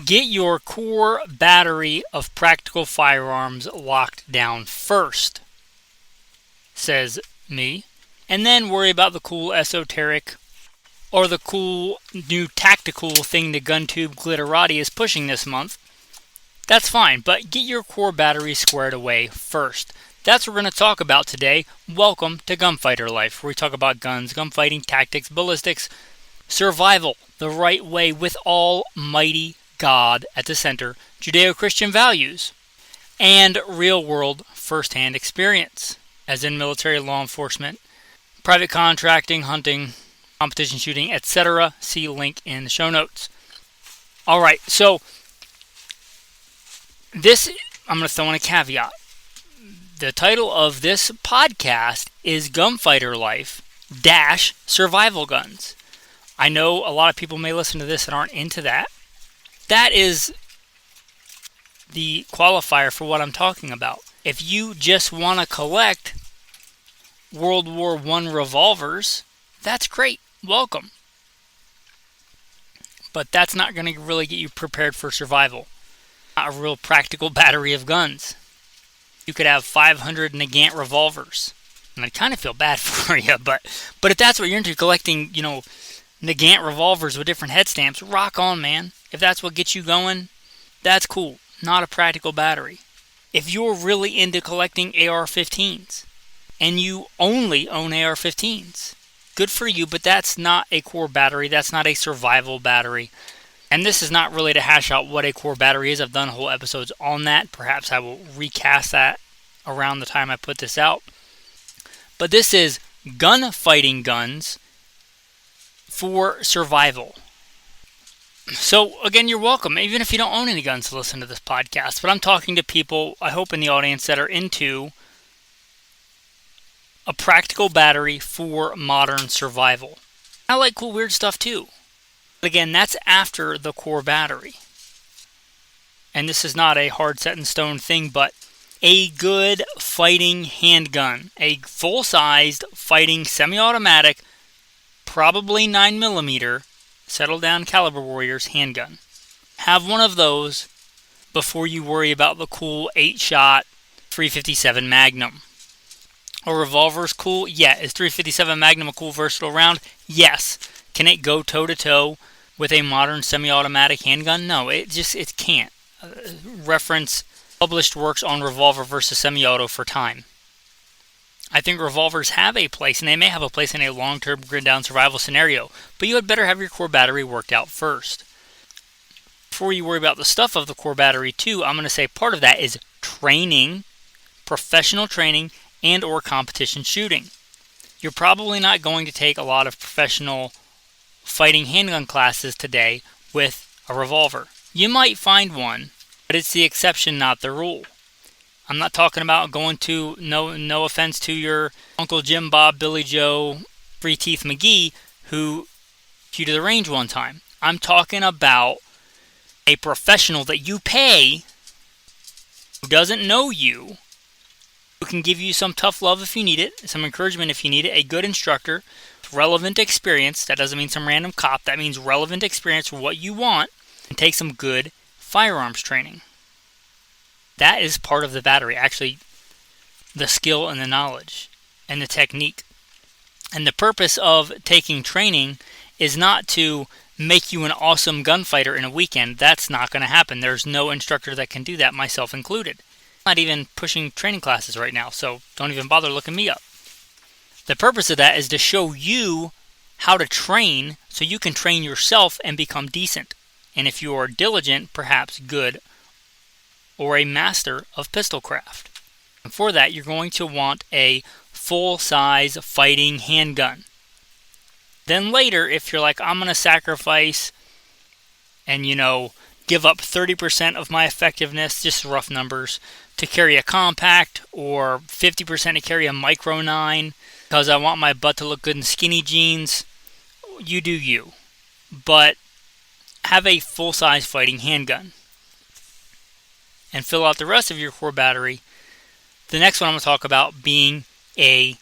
Get your core battery of practical firearms locked down first, says me, and then worry about the cool esoteric or the cool new Tacti-Cool thing the GunTube Glitterati is pushing this month. That's fine, but get your core battery squared away first. That's what we're going to talk about today. Welcome to Gunfighter Life, where we talk about guns, gunfighting, tactics, ballistics, survival the right way with Almighty God at the center, Judeo-Christian values, and real-world first-hand experience, as in military, law enforcement, private contracting, hunting, competition shooting, etc. See link in the show notes. All right, so this, I'm going to throw in a caveat. The title of this podcast is Gunfighter Life - Survival Guns. I know a lot of people may listen to this that aren't into that. That is the qualifier for what I'm talking about. If you just want to collect World War I revolvers, that's great. Welcome. But that's not going to really get you prepared for survival. Not a real practical battery of guns. You could have 500 Nagant revolvers. And I kind of feel bad for you, but if that's what you're into, collecting, Nagant revolvers with different head stamps, rock on, man. If that's what gets you going, that's cool. Not a practical battery. If you're really into collecting AR-15s and you only own AR-15s, good for you, but that's not a core battery. That's not a survival battery. And this is not really to hash out what a core battery is. I've done whole episodes on that. Perhaps I will recast that around the time I put this out. But this is gunfighting guns for survival. So, again, you're welcome, even if you don't own any guns, to listen to this podcast. But I'm talking to people, I hope, in the audience that are into a practical battery for modern survival. I like cool, weird stuff, too. But again, that's after the core battery. And this is not a hard set in stone thing, but a good fighting handgun. A full-sized fighting semi-automatic, probably 9mm, settle down caliber warriors handgun. Have one of those before you worry about the cool 8-shot 357 Magnum. A revolver's cool? Yeah. Is 357 Magnum a cool versatile round? Yes. Can it go toe-to-toe with a modern semi-automatic handgun? No, it can't. Reference published works on revolver versus semi-auto for time. I think revolvers have a place, and they may have a place in a long-term grid-down survival scenario, but you had better have your core battery worked out first. Before you worry about the stuff of the core battery too, I'm going to say part of that is training, professional training, and or competition shooting. You're probably not going to take a lot of professional fighting handgun classes today with a revolver. You might find one, but it's the exception, not the rule. I'm not talking about going to, no offense to your Uncle Jim, Bob, Billy Joe, Three Teeth McGee, who took you to the range one time. I'm talking about a professional that you pay, who doesn't know you, who can give you some tough love if you need it, some encouragement if you need it, a good instructor, relevant experience. That doesn't mean some random cop. That means relevant experience for what you want, and take some good firearms training. That is part of the battery, actually, the skill and the knowledge and the technique. And the purpose of taking training is not to make you an awesome gunfighter in a weekend. That's not going to happen. There's no instructor that can do that, myself included. I'm not even pushing training classes right now, so don't even bother looking me up. The purpose of that is to show you how to train so you can train yourself and become decent. And if you are diligent, perhaps good, or a master of pistol craft. And for that, you're going to want a full-size fighting handgun. Then later, if you're like, I'm going to sacrifice and, give up 30% of my effectiveness, just rough numbers, to carry a compact, or 50% to carry a micro 9, because I want my butt to look good in skinny jeans, you do you. But have a full-size fighting handgun. And fill out the rest of your core battery. The next one I'm going to talk about being and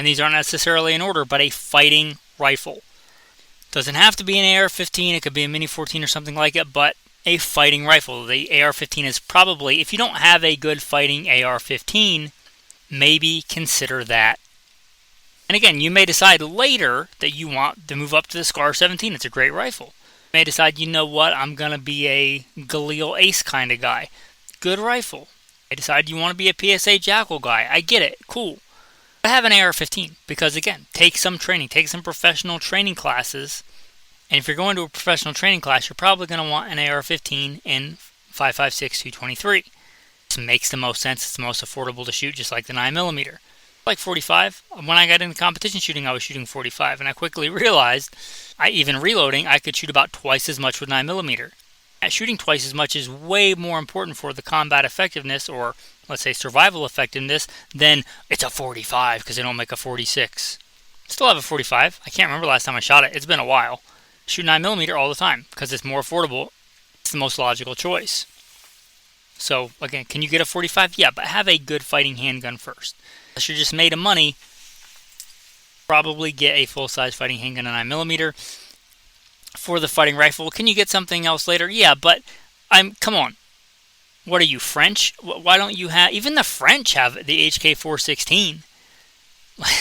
these aren't necessarily in order, but a fighting rifle. Doesn't have to be an AR-15, it could be a Mini 14 or something like it, but a fighting rifle. The AR-15 is probably, if you don't have a good fighting AR-15, maybe consider that. And again, you may decide later that you want to move up to the SCAR-17. It's a great rifle. You may decide, you know what, I'm going to be a Galil Ace kind of guy. Good rifle. You may decide you want to be a PSA Jackal guy. I get it. Cool. But have an AR-15 because, again, take some training. Take some professional training classes. And if you're going to a professional training class, you're probably going to want an AR-15 in 5.56 223. This makes the most sense. It's the most affordable to shoot, just like the 9mm. Like 45. When I got into competition shooting, I was shooting 45, and I quickly realized, even reloading, I could shoot about twice as much with 9mm. Shooting twice as much is way more important for the combat effectiveness, or let's say survival effectiveness, than it's a 45 because they don't make a 46. Still have a 45. I can't remember last time I shot it. It's been a while. Shoot 9mm all the time because it's more affordable. It's the most logical choice. So, again, can you get a 45? Yeah, but have a good fighting handgun first. Unless you're just made of money, probably get a full-size fighting handgun and 9mm. For the fighting rifle, can you get something else later? Yeah, but come on. What are you, French? Why don't you have... Even the French have the HK416.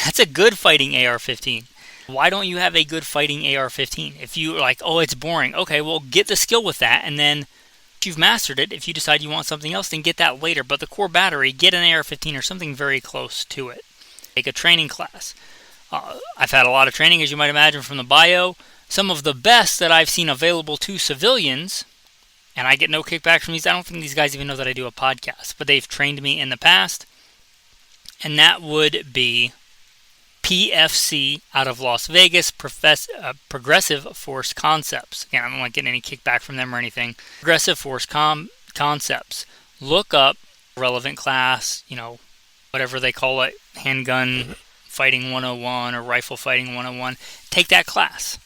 That's a good fighting AR-15. Why don't you have a good fighting AR-15? If you're like, oh, it's boring. Okay, well, get the skill with that, and then if you've mastered it, if you decide you want something else, then get that later. But the core battery, get an AR-15 or something very close to it. Take a training class. I've had a lot of training, as you might imagine, from the bio. Some of the best that I've seen available to civilians, and I get no kickback from these. I don't think these guys even know that I do a podcast, but they've trained me in the past, and that would be PFC out of Las Vegas, Progressive Force Concepts. Again, I don't want to get any kickback from them or anything. Progressive Force Concepts. Look up relevant class, whatever they call it, handgun fighting 101 or rifle fighting 101. Take that class.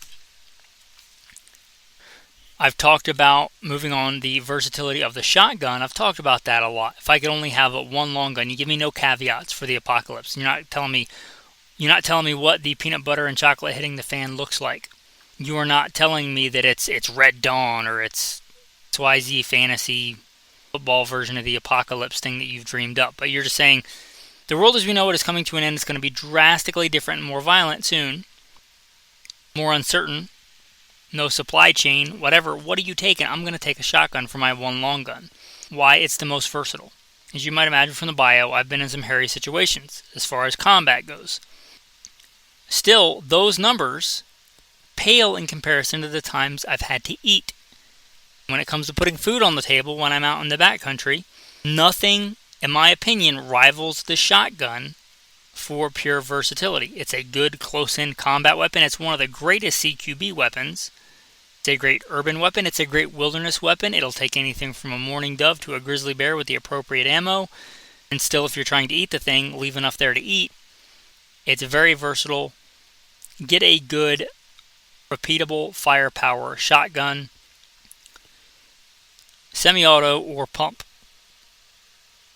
I've talked about moving on the versatility of the shotgun. I've talked about that a lot. If I could only have one long gun, you give me no caveats for the apocalypse. You're not telling me what the peanut butter and chocolate hitting the fan looks like. You are not telling me that it's Red Dawn or it's XYZ fantasy football version of the apocalypse thing that you've dreamed up. But you're just saying the world as we know it is coming to an end. It's going to be drastically different and more violent soon. More uncertain. No supply chain. Whatever. What are you taking? I'm going to take a shotgun for my one long gun. Why? It's the most versatile. As you might imagine from the bio, I've been in some hairy situations as far as combat goes. Still, those numbers pale in comparison to the times I've had to eat. When it comes to putting food on the table when I'm out in the backcountry, nothing, in my opinion, rivals the shotgun for pure versatility. It's a good close-in combat weapon. It's one of the greatest CQB weapons. It's a great urban weapon. It's a great wilderness weapon. It'll take anything from a mourning dove to a grizzly bear with the appropriate ammo. And still, if you're trying to eat the thing, leave enough there to eat. It's very versatile. Get a good, repeatable firepower shotgun, semi-auto or pump.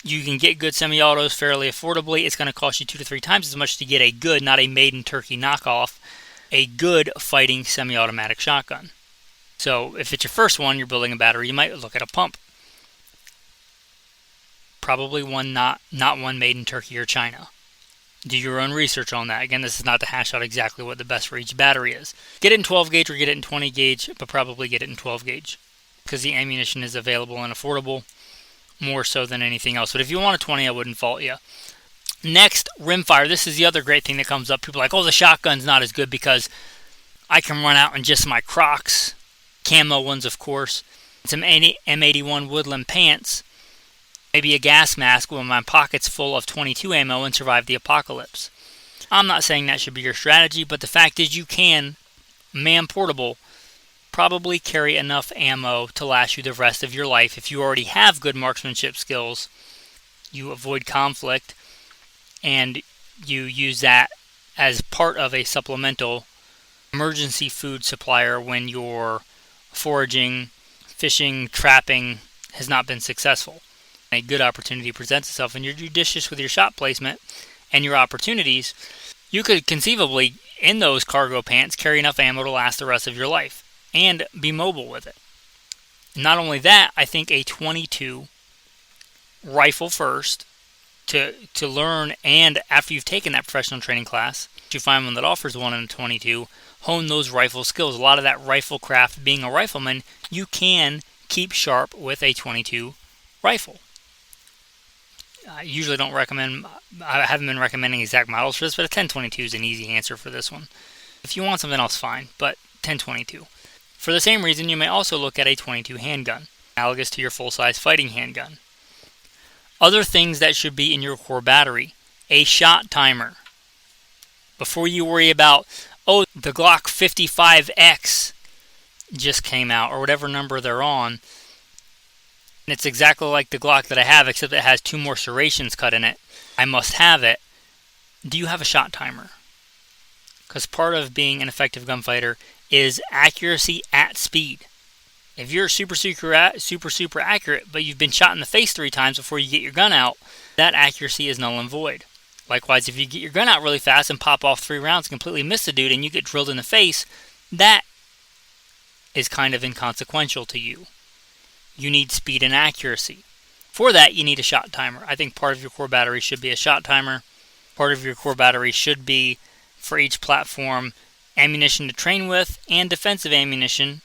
You can get good semi-autos fairly affordably. It's going to cost you 2 to 3 times as much to get a good, not a made-in-Turkey knockoff, a good fighting semi-automatic shotgun. So if it's your first one, you're building a battery, you might look at a pump. Probably one not one made in Turkey or China. Do your own research on that. Again, this is not to hash out exactly what the best for each battery is. Get it in 12 gauge or get it in 20 gauge, but probably get it in 12 gauge because the ammunition is available and affordable more so than anything else. But if you want a 20, I wouldn't fault you. Next, rimfire. This is the other great thing that comes up. People are like, oh, the shotgun's not as good because I can run out in just my Crocs, camo ones, of course, some M81 Woodland pants, maybe a gas mask when my pocket's full of 22 ammo and survive the apocalypse. I'm not saying that should be your strategy, but the fact is you can, man portable, probably carry enough ammo to last you the rest of your life. If you already have good marksmanship skills, you avoid conflict, and you use that as part of a supplemental emergency food supplier when your foraging, fishing, trapping has not been successful. A good opportunity presents itself and you're judicious with your shot placement and your opportunities, you could conceivably, in those cargo pants, carry enough ammo to last the rest of your life and be mobile with it. Not only that, I think a .22 rifle first to learn, and after you've taken that professional training class, you find one that offers one in a .22, hone those rifle skills. A lot of that rifle craft, being a rifleman, you can keep sharp with a .22 rifle. I usually don't recommend, I haven't been recommending exact models for this, but a 10-22 is an easy answer for this one. If you want something else, fine, but 10-22. For the same reason, you may also look at a .22 handgun, analogous to your full-size fighting handgun. Other things that should be in your core battery: a shot timer. Before you worry about, oh, the Glock 55X just came out, or whatever number they're on, and it's exactly like the Glock that I have, except it has 2 more serrations cut in it. I must have it. Do you have a shot timer? Because part of being an effective gunfighter is accuracy at speed. If you're super accurate, but you've been shot in the face 3 times before you get your gun out, that accuracy is null and void. Likewise, if you get your gun out really fast and pop off 3 rounds and completely miss the dude and you get drilled in the face, that is kind of inconsequential to you. You need speed and accuracy. For that, you need a shot timer. I think part of your core battery should be a shot timer. Part of your core battery should be, for each platform, ammunition to train with and defensive ammunition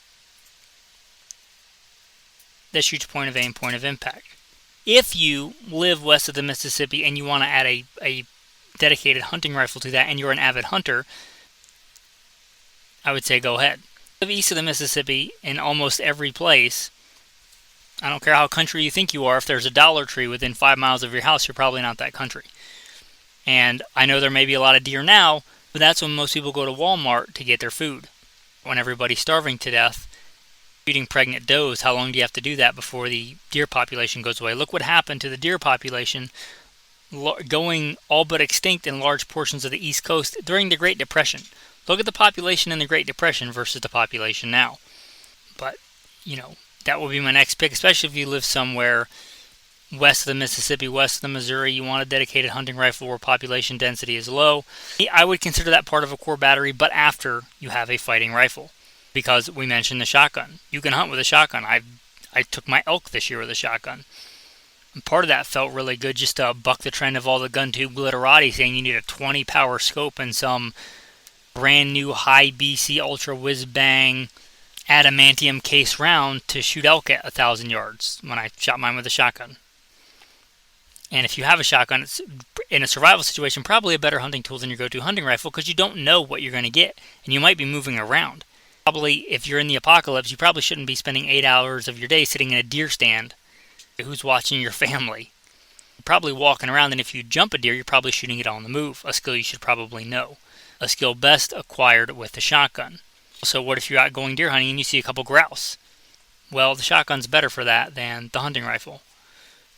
that shoots point of aim, point of impact. If you live west of the Mississippi and you want to add a dedicated hunting rifle to that, and you're an avid hunter, I would say go ahead. Live east of the Mississippi, in almost every place, I don't care how country you think you are, if there's a Dollar Tree within 5 miles of your house, you're probably not that country. And I know there may be a lot of deer now, but that's when most people go to Walmart to get their food. When everybody's starving to death, feeding pregnant does, how long do you have to do that before the deer population goes away? Look what happened to the deer population going all but extinct in large portions of the East Coast during the Great Depression. Look at the population in the Great Depression versus the population now. But, that will be my next pick, especially if you live somewhere west of the Mississippi, west of the Missouri. You want a dedicated hunting rifle where population density is low. I would consider that part of a core battery, but after you have a fighting rifle. Because we mentioned the shotgun. You can hunt with a shotgun. I took my elk this year with a shotgun. And part of that felt really good, just to buck the trend of all the gun tube glitterati saying you need a 20 power scope and some brand new high BC ultra whiz bang adamantium case round to shoot elk at 1,000 yards when I shot mine with a shotgun. And if you have a shotgun, it's in a survival situation probably a better hunting tool than your go-to hunting rifle, because you don't know what you're going to get, and you might be moving around. Probably, if you're in the apocalypse, you probably shouldn't be spending 8 hours of your day sitting in a deer stand. Who's watching your family? You're probably walking around, and if you jump a deer, you're probably shooting it on the move, a skill you should probably know. A skill best acquired with the shotgun. So what if you're out going deer hunting and you see a couple grouse? Well, the shotgun's better for that than the hunting rifle.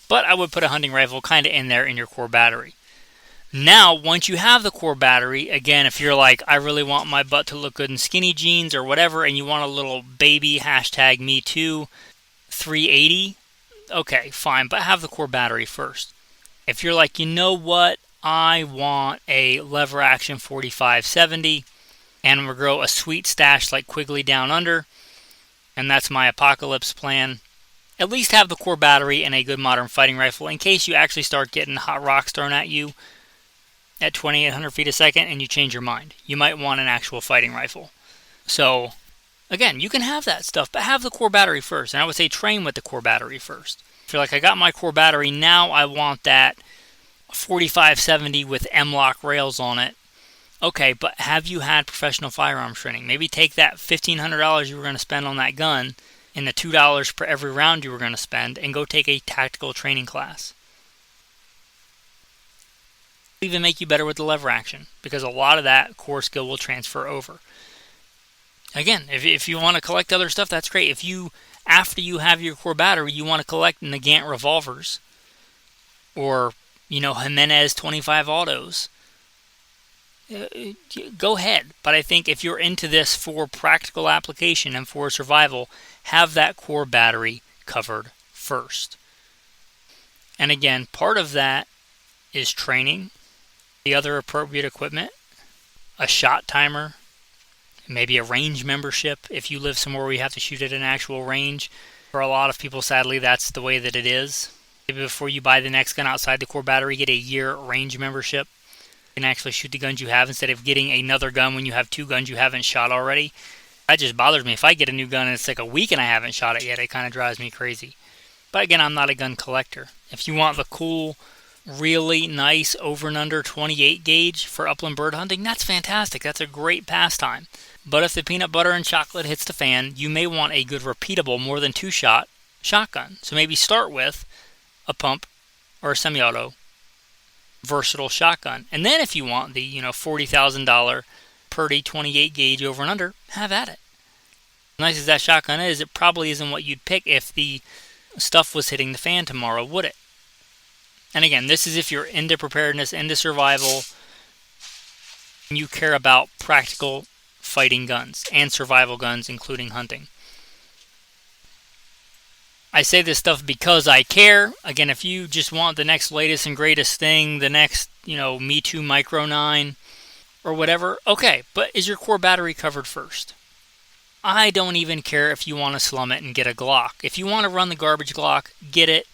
But I would put a hunting rifle kind of in there in your core battery. Now, once you have the core battery, again, if you're like, I really want my butt to look good in skinny jeans or whatever, and you want a little baby #MeToo 380, okay, fine, but have the core battery first. If you're like, you know what, I want a lever action 4570, and I'm going to grow a sweet stash like Quigley Down Under, and that's my apocalypse plan, at least have the core battery and a good modern fighting rifle in case you actually start getting hot rocks thrown at you at 2,800 feet a second and you change your mind. You might want an actual fighting rifle. So, again, you can have that stuff, but have the core battery first. And I would say train with the core battery first. If you're like, I got my core battery, now I want that 4570 with M-lock rails on it. Okay, but have you had professional firearms training? Maybe take that $1,500 you were going to spend on that gun and the $2 per every round you were going to spend and go take a tactical training class. Even make you better with the lever action, because a lot of that core skill will transfer over. Again, if you want to collect other stuff, that's great. If you, after you have your core battery, you want to collect Nagant revolvers or, Jimenez 25 autos, go ahead. But I think if you're into this for practical application and for survival, have that core battery covered first. And again, part of that is training, the other appropriate equipment, a shot timer, maybe a range membership if you live somewhere where you have to shoot at an actual range. For a lot of people, sadly, that's the way that it is. Maybe before you buy the next gun outside the core battery, get a year range membership. You can actually shoot the guns you have instead of getting another gun when you have 2 guns you haven't shot already. That just bothers me. If I get a new gun and it's like a week and I haven't shot it yet, it kind of drives me crazy. But again, I'm not a gun collector. If you want the cool, really nice over and under 28 gauge for upland bird hunting, that's fantastic. That's a great pastime. But if the peanut butter and chocolate hits the fan, you may want a good repeatable more than 2-shot shotgun. So maybe start with a pump or a semi-auto versatile shotgun. And then if you want the $40,000 Purdy 28 gauge over and under, have at it. As nice as that shotgun is, it probably isn't what you'd pick if the stuff was hitting the fan tomorrow, would it? And again, this is if you're into preparedness, into survival, and you care about practical fighting guns and survival guns, including hunting. I say this stuff because I care. Again, if you just want the next latest and greatest thing, the next, Me Too Micro 9 or whatever, okay, but is your core battery covered first? I don't even care if you want to slum it and get a Glock. If you want to run the garbage Glock, get it.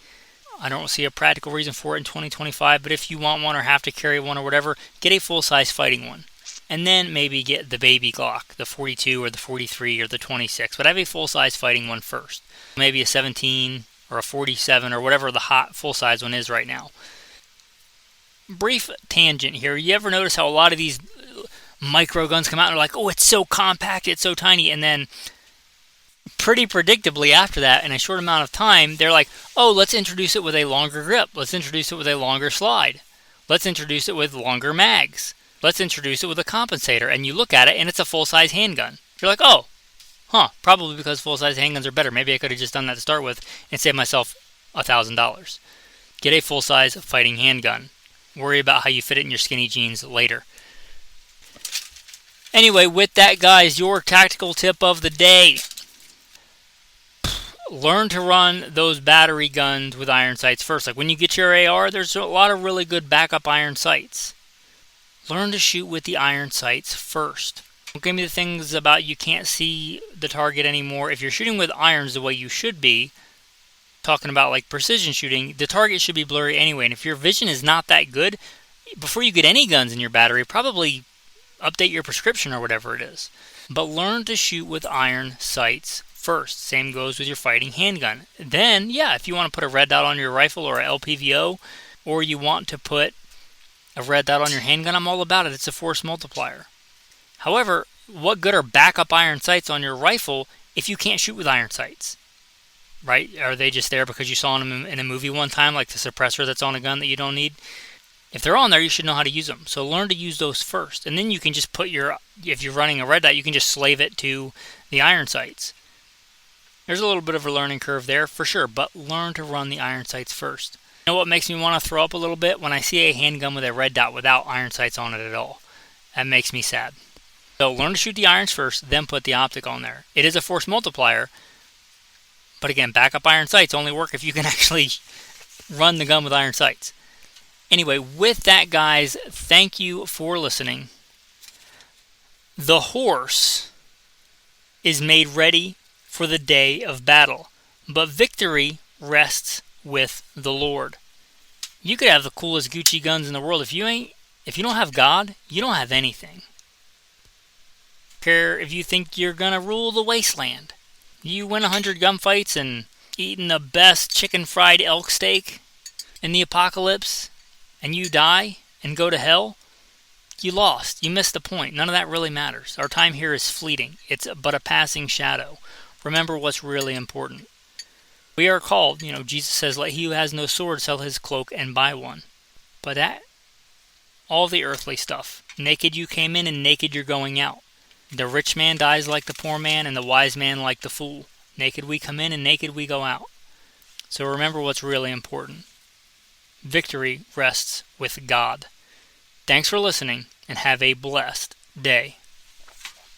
I don't see a practical reason for it in 2025, but if you want one or have to carry one or whatever, get a full-size fighting one. And then maybe get the baby Glock, the 42 or the 43 or the 26, but have a full-size fighting one first. Maybe a 17 or a 47 or whatever the hot full-size one is right now. Brief tangent here. You ever notice how a lot of these micro guns come out and they're like, oh, it's so compact, it's so tiny, and then pretty predictably after that, in a short amount of time, they're like, oh, let's introduce it with a longer grip. Let's introduce it with a longer slide. Let's introduce it with longer mags. Let's introduce it with a compensator. And you look at it, and it's a full-size handgun. You're like, oh, probably because full-size handguns are better. Maybe I could have just done that to start with and saved myself $1,000. Get a full-size fighting handgun. Worry about how you fit it in your skinny jeans later. Anyway, with that, guys, your tactical tip of the day. Learn to run those battery guns with iron sights first. Like when you get your AR, there's a lot of really good backup iron sights. Learn to shoot with the iron sights first. Don't give me the things about you can't see the target anymore. If you're shooting with irons the way you should be, talking about like precision shooting, the target should be blurry anyway. And if your vision is not that good, before you get any guns in your battery, probably update your prescription or whatever it is. But learn to shoot with iron sights first. Same goes with your fighting handgun. Then, if you want to put a red dot on your rifle or a LPVO, or you want to put a red dot on your handgun, I'm all about it. It's a force multiplier. However, what good are backup iron sights on your rifle if you can't shoot with iron sights? Right? Are they just there because you saw them in a movie one time, like the suppressor that's on a gun that you don't need? If they're on there, you should know how to use them. So learn to use those first. And then you can just put if you're running a red dot, you can just slave it to the iron sights. There's a little bit of a learning curve there for sure, but learn to run the iron sights first. You know what makes me want to throw up a little bit? When I see a handgun with a red dot without iron sights on it at all. That makes me sad. So learn to shoot the irons first, then put the optic on there. It is a force multiplier, but again, backup iron sights only work if you can actually run the gun with iron sights. Anyway, with that, guys, thank you for listening. The horse is made ready for the day of battle, but victory rests with the Lord. You could have the coolest Gucci guns in the world. If you don't have God, you don't have anything. Care if you think you're gonna rule the wasteland. You win 100 gunfights and eating the best chicken fried elk steak in the apocalypse, and you die and go to hell, you lost. You missed the point. None of that really matters. Our time here is fleeting. It's but a passing shadow. Remember what's really important. We are called, Jesus says, let he who has no sword sell his cloak and buy one. But that, all the earthly stuff. Naked you came in and naked you're going out. The rich man dies like the poor man and the wise man like the fool. Naked we come in and naked we go out. So remember what's really important. Victory rests with God. Thanks for listening and have a blessed day.